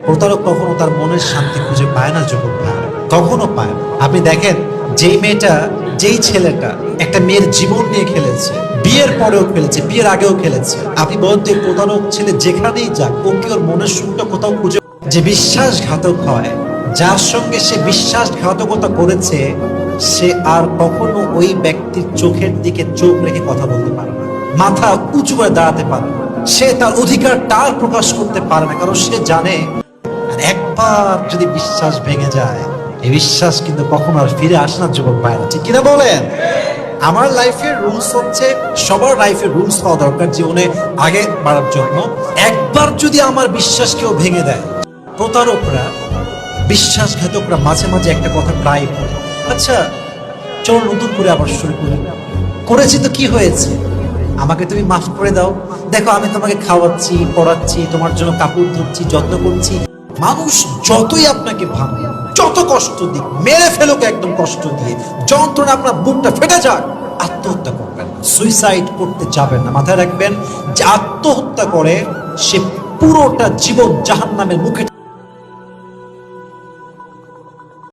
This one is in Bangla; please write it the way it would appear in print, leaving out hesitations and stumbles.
প্রতারক কখনো তার মনের শান্তি খুঁজে পায় না যুবক ভাই, কখনো পায় না। আপনি দেখেন, যেই মেয়েটা, যেই ছেলেটা একটা মেয়ের জীবন নিয়ে খেলেছে, বিয়ের পরেও খেলেছে, বিয়ের আগেও খেলেছে, আপনি বলুন তো এই প্রতারক ছেলে যেখানেই যাক, ও কি ওর মনের সুখটা কোথাও খুঁজে? যে বিশ্বাসঘাতক হয়, যার সঙ্গে সে বিশ্বাসঘাতকতা করেছে, সে আর কখনো ওই ব্যক্তির চোখের দিকে চোখ রেখে কথা বলতে পারে না, মাথা উঁচু করে দাঁড়াতে পারে না, সে তার অধিকারটা আর প্রকাশ করতে পারে না, কারণ সে জানে আর একবার যদি বিশ্বাস ভেঙে যায়, এই বিশ্বাস কিন্তু কখনো আর ফিরে আসে না যুবক ভাইরা, ঠিক কিনা বলেন? আমার লাইফের রুলস হচ্ছে, সবার লাইফের রুলস হওয়া দরকার জীবনে আগে বাড়ার জন্য। একবার যদি আমার বিশ্বাস কেউ ভেঙে দেয়, প্রতারকরা, বিশ্বাসঘাতকরা মাঝে মাঝে একটা কথা প্রায় বলে, আচ্ছা চলো নতুন করে আবার শুরু করি, করেছি তো কি হয়েছে, আমাকে তুমি মাফ করে দাও, দেখো আমি তোমাকে খাওয়াচ্ছি, পড়াচ্ছি, তোমার জন্য কাপড় ধুচ্ছি, যত্ন করছি। মানুষ যতই আপনাকে ভাঙে, যত কষ্ট দিক, মেরে ফেলুক একদম কষ্ট দিয়ে, যন্ত্রণা আপনার বুকটা ফেটে যাক, আত্মহত্যা করবেন না, সুইসাইড করতে যাবেন না। মাথায় রাখবেন যে আত্মহত্যা করে সে পুরোটা জীবন জাহান্নামের মুখে